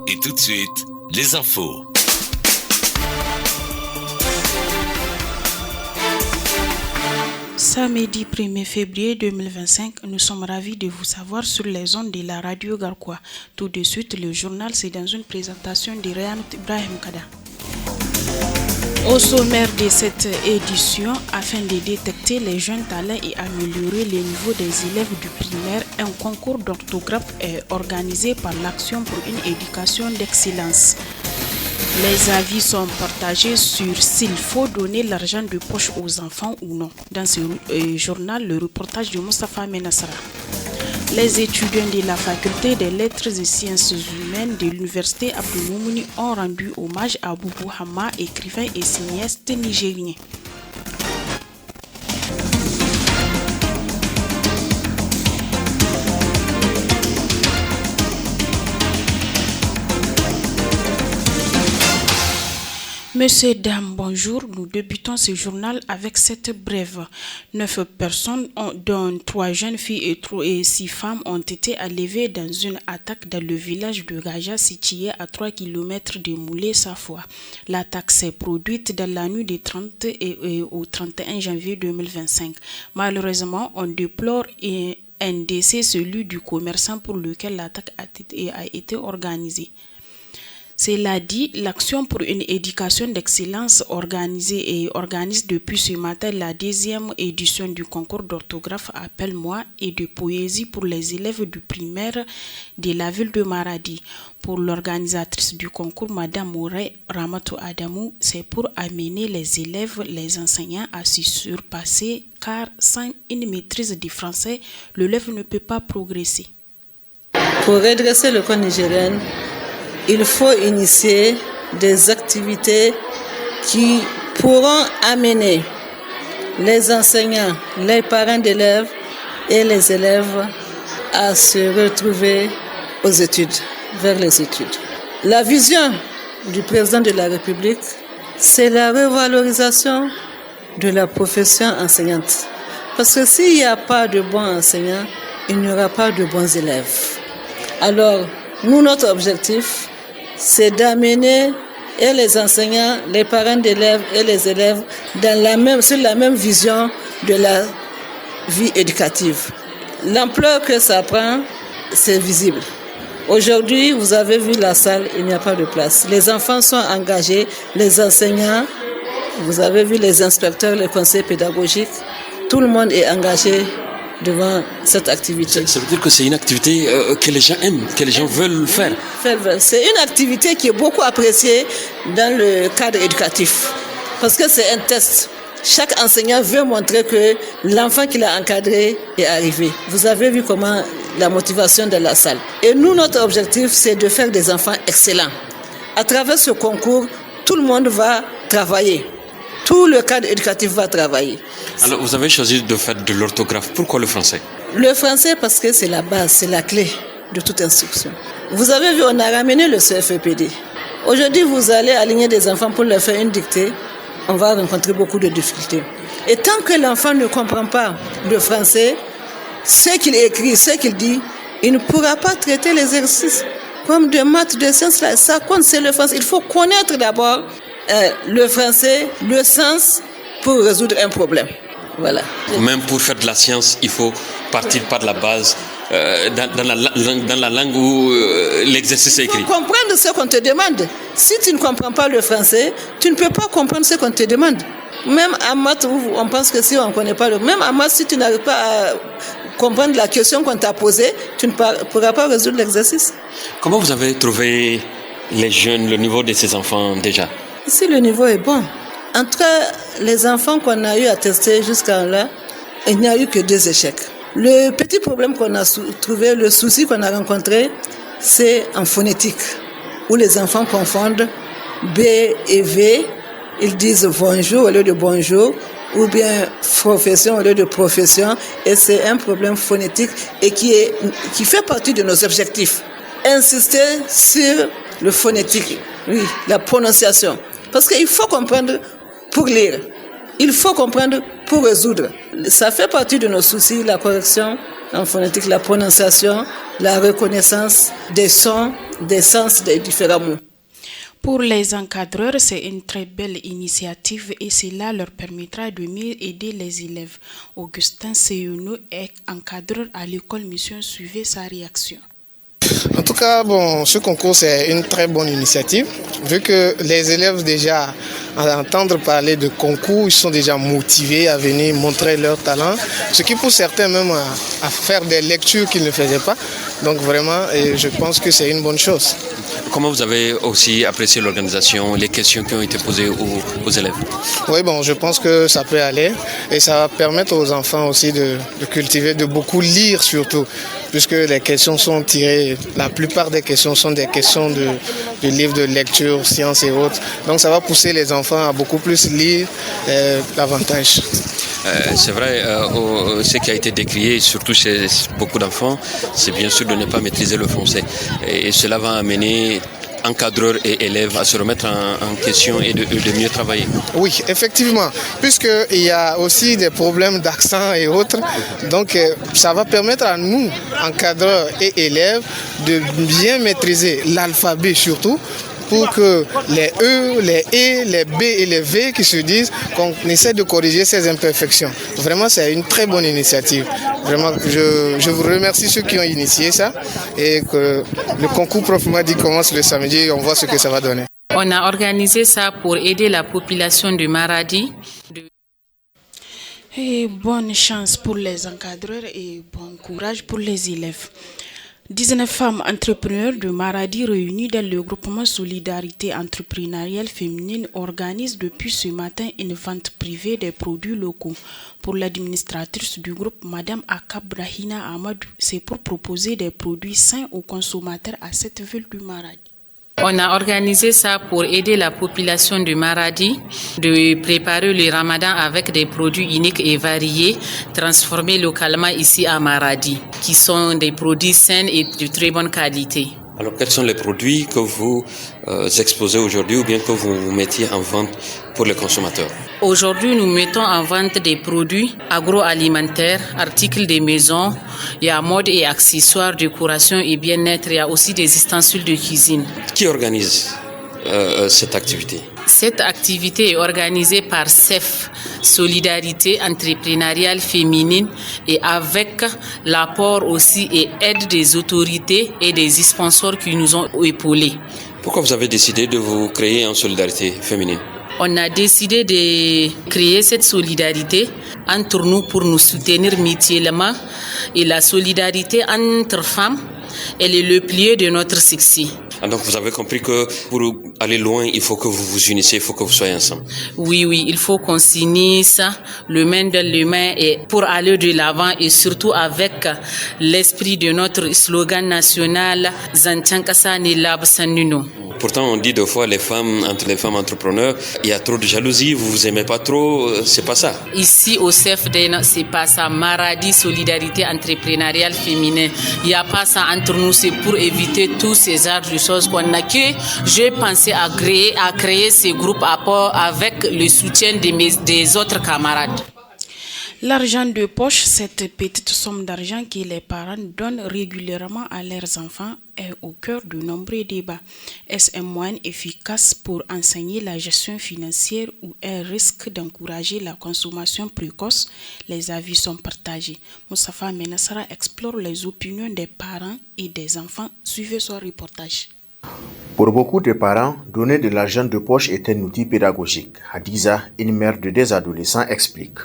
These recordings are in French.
Et tout de suite, les infos. Samedi 1er février 2025, nous sommes ravis de vous savoir sur les ondes de la radio Garkwa. Tout de suite, le journal, c'est dans une présentation de Ryan Ibrahim Kada. Au sommaire de cette édition, afin de détecter les jeunes talents et améliorer le niveau des élèves du primaire, un concours d'orthographe est organisé par l'Action pour une éducation d'excellence. Les avis sont partagés sur s'il faut donner l'argent de poche aux enfants ou non. Dans ce journal, le reportage de Moustapha Menassara. Les étudiants de la faculté des lettres et sciences humaines de l'université Abdou Moumouni ont rendu hommage à Boubou Hama, écrivain et cinéaste nigérien. Messieurs, dames, bonjour. Nous débutons ce journal avec cette brève. 9 personnes, dont 3 jeunes filles et 6 femmes, ont été enlevées dans une attaque dans le village de Gaja, situé à 3 km de Moulé-Safoua. L'attaque s'est produite dans la nuit du 30 et au 31 janvier 2025. Malheureusement, on déplore un décès, celui du commerçant pour lequel l'attaque a été organisée. Cela dit, l'Action pour une éducation d'excellence organise depuis ce matin la 2e édition du concours d'orthographe Appelle-moi et de poésie pour les élèves du primaire de la ville de Maradi. Pour l'organisatrice du concours, Madame Mouré Ramatou Adamou, c'est pour amener les élèves, les enseignants à se surpasser, car sans une maîtrise du français, l'élève ne peut pas progresser. Pour redresser le code nigérien, il faut initier des activités qui pourront amener les enseignants, les parents d'élèves et les élèves à se retrouver aux études, vers les études. La vision du président de la République, c'est la revalorisation de la profession enseignante. Parce que s'il n'y a pas de bons enseignants, il n'y aura pas de bons élèves. Alors, nous, notre objectif, c'est d'amener et les enseignants, les parents d'élèves et les élèves sur la même vision de la vie éducative. L'ampleur que ça prend, c'est visible. Aujourd'hui, vous avez vu la salle, il n'y a pas de place. Les enfants sont engagés, les enseignants, vous avez vu les inspecteurs, les conseils pédagogiques, tout le monde est engagé devant cette activité. Ça veut dire que c'est une activité que les gens aiment, que les gens veulent faire. C'est une activité qui est beaucoup appréciée dans le cadre éducatif. Parce que c'est un test. Chaque enseignant veut montrer que l'enfant qu'il a encadré est arrivé. Vous avez vu comment la motivation de la salle. Et nous, notre objectif, c'est de faire des enfants excellents. À travers ce concours, tout le monde va travailler. Tout le cadre éducatif va travailler. Alors, vous avez choisi de faire de l'orthographe. Pourquoi le français ? Le français, parce que c'est la base, c'est la clé de toute instruction. Vous avez vu, on a ramené le CFEPD. Aujourd'hui, vous allez aligner des enfants pour leur faire une dictée. On va rencontrer beaucoup de difficultés. Et tant que l'enfant ne comprend pas le français, ce qu'il écrit, ce qu'il dit, il ne pourra pas traiter les exercices. Comme de maths, de sciences, ça compte, c'est le français. Il faut connaître d'abord le français, le sens, pour résoudre un problème. Voilà. Même pour faire de la science, il faut partir par la base, dans la langue où l'exercice est écrit. Il faut comprendre ce qu'on te demande. Si tu ne comprends pas le français, tu ne peux pas comprendre ce qu'on te demande. Même en maths, on pense que si on ne connaît pas même en maths, si tu n'arrives pas à comprendre la question qu'on t'a posée, tu ne pourras pas résoudre l'exercice. Comment vous avez trouvé les jeunes, le niveau de ces enfants déjà ? Ici, le niveau est bon. Entre les enfants qu'on a eu à tester jusqu'à là, il n'y a eu que 2 échecs. Le petit problème qu'on a trouvé, le souci qu'on a rencontré, c'est en phonétique, où les enfants confondent B et V. Ils disent bonjour au lieu de bonjour, ou bien profession au lieu de profession. Et c'est un problème phonétique et qui fait partie de nos objectifs. Insister sur le phonétique, oui, la prononciation. Parce qu'il faut comprendre pour lire. Il faut comprendre pour résoudre. Ça fait partie de nos soucis, la correction en phonétique, la prononciation, la reconnaissance des sons, des sens des différents mots. Pour les encadreurs, c'est une très belle initiative et cela leur permettra de mieux aider les élèves. Augustin Seyounou est encadreur à l'école Mission. Suivez sa réaction. En tout cas, ce concours, c'est une très bonne initiative, vu que les élèves déjà, à entendre parler de concours, ils sont déjà motivés à venir montrer leur talent, ce qui pousse certains même à faire des lectures qu'ils ne faisaient pas. Donc vraiment, je pense que c'est une bonne chose. Comment vous avez aussi apprécié l'organisation, les questions qui ont été posées aux élèves? Oui, je pense que ça peut aller et ça va permettre aux enfants aussi de cultiver, de beaucoup lire surtout, puisque les questions sont tirées, la plupart des questions sont des questions de livres de lecture, sciences et autres. Donc ça va pousser les enfants à beaucoup plus lire davantage. C'est vrai, ce qui a été décrié, surtout chez beaucoup d'enfants, c'est bien sûr de ne pas maîtriser le français. Et cela va amener encadreurs et élèves à se remettre en question et de mieux travailler. Oui, effectivement, puisqu'il y a aussi des problèmes d'accent et autres, donc ça va permettre à nous, encadreurs et élèves, de bien maîtriser l'alphabet surtout, pour que les E, les E, les B et les V qui se disent, qu'on essaie de corriger ces imperfections. Vraiment, c'est une très bonne initiative. Vraiment, je vous remercie ceux qui ont initié ça et que le concours proprement dit commence le samedi et on voit ce que ça va donner. On a organisé ça pour aider la population de Maradi. Et bonne chance pour les encadreurs et bon courage pour les élèves. 19 femmes entrepreneurs de Maradi réunies dans le groupement Solidarité entrepreneuriale féminine organisent depuis ce matin une vente privée des produits locaux. Pour l'administratrice du groupe, Madame Akab Brahina Amadou, c'est pour proposer des produits sains aux consommateurs à cette ville du Maradi. On a organisé ça pour aider la population de Maradi de préparer le Ramadan avec des produits uniques et variés transformés localement ici à Maradi, qui sont des produits sains et de très bonne qualité. Alors, quels sont les produits que vous exposez aujourd'hui ou bien que vous mettiez en vente pour les consommateurs? Aujourd'hui, nous mettons en vente des produits agroalimentaires, articles de maison, il y a mode et accessoires, décoration et bien-être, il y a aussi des ustensiles de cuisine. Qui organise cette activité? Cette activité est organisée par CEF, Solidarité entrepreneuriale féminine, et avec l'apport aussi et aide des autorités et des sponsors qui nous ont épaulés. Pourquoi vous avez décidé de vous créer en solidarité féminine? On a décidé de créer cette solidarité entre nous pour nous soutenir mutuellement, et la solidarité entre femmes, elle est le pilier de notre succès. Donc vous avez compris que pour aller loin, il faut que vous vous unissiez, il faut que vous soyez ensemble. Oui, il faut qu'on s'unisse, le main dans le main, et pour aller de l'avant, et surtout avec l'esprit de notre slogan national, Zantiankasa Nilab Sanuno. Pourtant, on dit deux fois entre les femmes entrepreneurs, il y a trop de jalousie, vous vous aimez pas trop, c'est pas ça. Ici au CFDN, c'est pas ça. Maradi Solidarité entrepreneuriale féminine, il y a pas ça entre nous, c'est pour éviter tous ces genres de choses qu'on a que j'ai pensé à créer ces groupes avec le soutien des autres camarades. L'argent de poche, cette petite somme d'argent que les parents donnent régulièrement à leurs enfants, est au cœur de nombreux débats. Est-ce un moyen efficace pour enseigner la gestion financière ou un risque d'encourager la consommation précoce? Les avis sont partagés. Moussafa Menassara explore les opinions des parents et des enfants. Suivez son reportage. Pour beaucoup de parents, donner de l'argent de poche est un outil pédagogique. Hadiza, une mère de 2 adolescents, explique.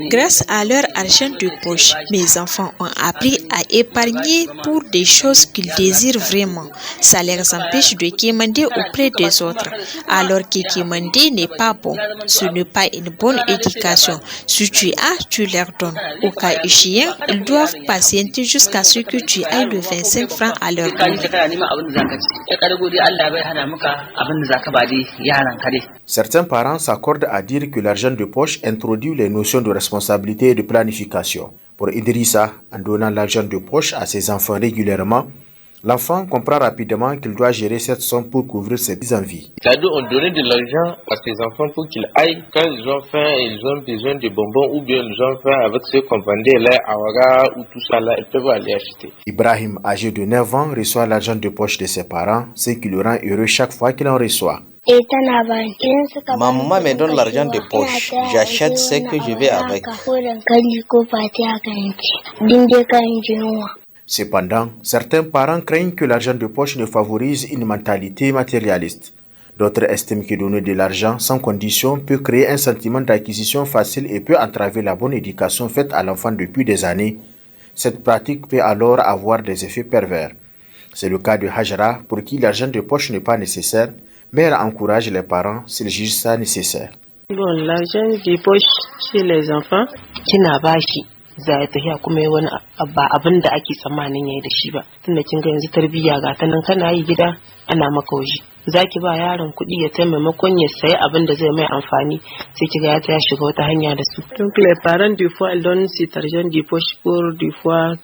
Grâce à leur argent de poche, mes enfants ont appris à épargner pour des choses qu'ils désirent vraiment. Ça les empêche de quémander auprès des autres, alors que quémander n'est pas bon. Ce n'est pas une bonne éducation. Si tu as, tu leur donnes. Au cas échéant, ils doivent patienter jusqu'à ce que tu ailles le 25 francs à leur donner. Certains parents s'accordent à dire que l'argent de poche introduit les notions de responsabilité et de planification. Pour Idrissa, en donnant l'argent de poche à ses enfants régulièrement, L'enfant comprend rapidement qu'il doit gérer cette somme pour couvrir ses envies. C'est-à-dire on donnait de l'argent à ces enfants pour qu'ils aillent quand ils ont faim et ils ont besoin de bonbons ou bien ils ont faim avec ce qu'on vendait là, awara ou tout ça là, ils peuvent aller acheter. Ibrahim, âgé de 9 ans, reçoit l'argent de poche de ses parents, ce qui le rend heureux chaque fois qu'il en reçoit. Ma maman me donne l'argent de poche. J'achète ce que je vais avec. Cependant, certains parents craignent que l'argent de poche ne favorise une mentalité matérialiste. D'autres estiment que donner de l'argent sans condition peut créer un sentiment d'acquisition facile et peut entraver la bonne éducation faite à l'enfant depuis des années. Cette pratique peut alors avoir des effets pervers. C'est le cas de Hajara, pour qui l'argent de poche n'est pas nécessaire, mais elle encourage les parents s'ils jugent ça nécessaire. Bon, l'argent de poche chez les enfants, kina bashi za ta tafiya kuma wani ba abin da ake tsammanin yayi da shi ba. Tunda kin ga yanzu tarbiyya ga ta nan kana yi gida ana maka waje. Zaki ba yaron kuɗi ya ta maimakon ya sayi abin da zai mai amfani sai kiga ya ta shiga wata hanya da su. Donc les parents des fois ils donnent cet argent de poche pour des fois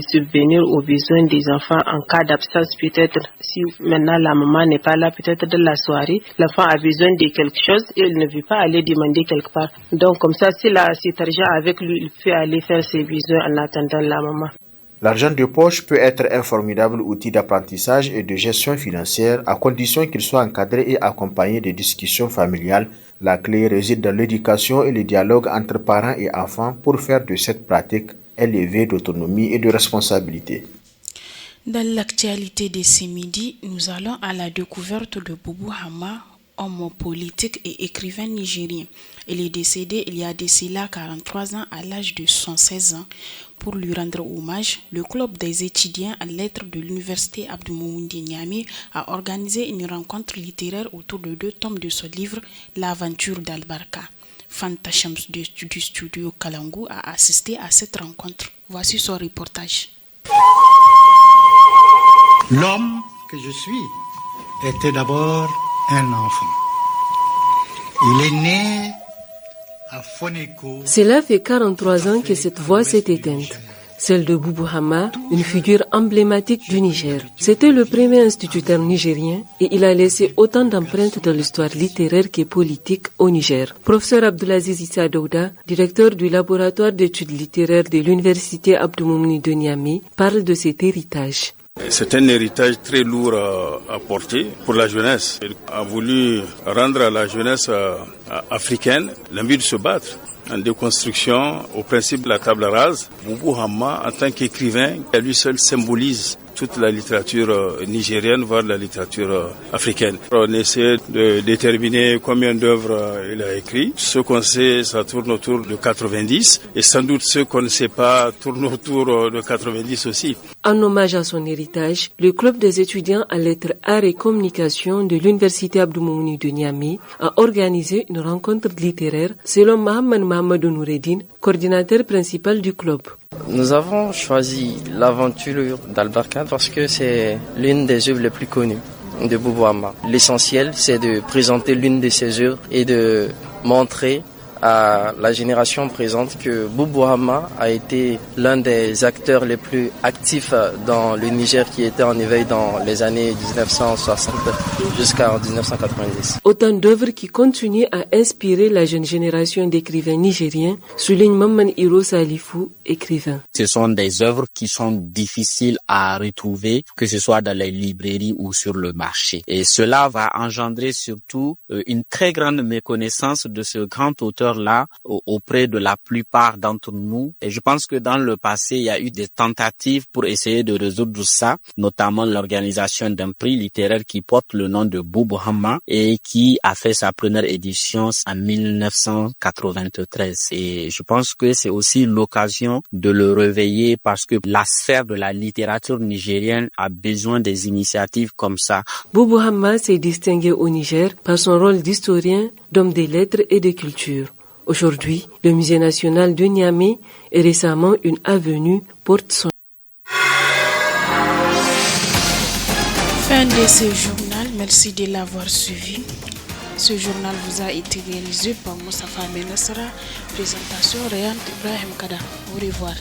subvenir aux besoins des enfants en cas d'absence peut-être si maintenant la maman n'est pas là peut-être de la soirée l'enfant a besoin de quelque chose et il ne veut pas aller demander quelque part. Donc comme ça s'il a cet argent avec lui il peut aller faire ses besoins en attendant la maman. L'argent de poche peut être un formidable outil d'apprentissage et de gestion financière à condition qu'il soit encadré et accompagné de discussions familiales. La clé réside dans l'éducation et le dialogue entre parents et enfants pour faire de cette pratique un levier d'autonomie et de responsabilité. Dans l'actualité de ce midi, nous allons à la découverte de Boubou Hama, homme politique et écrivain nigérien. Il est décédé il y a de cela 43 ans à l'âge de 116 ans. Pour lui rendre hommage, le club des étudiants à lettres de l'université Abdoumouni de Niamey a organisé une rencontre littéraire autour de 2 tomes de son livre L'aventure d'Albarka. Fanta Shams du studio Kalangu a assisté à cette rencontre. Voici son reportage. L'homme que je suis était d'abord un enfant. Il est né à Foneko. Cela fait 43 ans que cette voix s'est éteinte. Celle de Boubou Hama, une figure emblématique du Niger. C'était le premier instituteur nigérien et il a laissé autant d'empreintes dans l'histoire littéraire que politique au Niger. Professeur Abdoulaziz Issa Douda, directeur du laboratoire d'études littéraires de l'université Abdoumouni de Niamey, parle de cet héritage. C'est un héritage très lourd à porter pour la jeunesse. Il a voulu rendre à la jeunesse africaine l'envie de se battre en déconstruction au principe de la table rase. Boubou Hama, en tant qu'écrivain, à lui seul symbolise toute la littérature nigérienne, voire la littérature africaine. On essaie de déterminer combien d'œuvres il a écrit. Ce qu'on sait, ça tourne autour de 90, et sans doute ce qu'on ne sait pas tourne autour de 90 aussi. En hommage à son héritage, le club des étudiants à lettres, arts et communication de l'université Abdoumouni de Niamey a organisé une rencontre littéraire selon Mohamed Noureddine, coordinateur principal du club. Nous avons choisi l'aventure d'Albarka parce que c'est l'une des œuvres les plus connues de Boubou Hama. L'essentiel, c'est de présenter l'une de ses œuvres et de montrer à la génération présente que Boubou Hama a été l'un des acteurs les plus actifs dans le Niger qui était en éveil dans les années 1960 jusqu'en 1990. Autant d'œuvres qui continuent à inspirer la jeune génération d'écrivains nigériens, souligne Maman Hiro Salifou, écrivain. Ce sont des œuvres qui sont difficiles à retrouver, que ce soit dans les librairies ou sur le marché. Et cela va engendrer surtout une très grande méconnaissance de ce grand auteur là auprès de la plupart d'entre nous. Et je pense que dans le passé, il y a eu des tentatives pour essayer de résoudre ça, notamment l'organisation d'un prix littéraire qui porte le nom de Boubou Hama et qui a fait sa première édition en 1993. Et je pense que c'est aussi l'occasion de le réveiller parce que la sphère de la littérature nigérienne a besoin des initiatives comme ça. Boubou Hama s'est distingué au Niger par son rôle d'historien, d'homme des lettres et de culture. Aujourd'hui, le musée national de Niamey et récemment une avenue porte son nom. Fin de ce journal, merci de l'avoir suivi. Ce journal vous a été réalisé par Moustapha Menassara, présentation Réan Ibrahim Kada. Au revoir.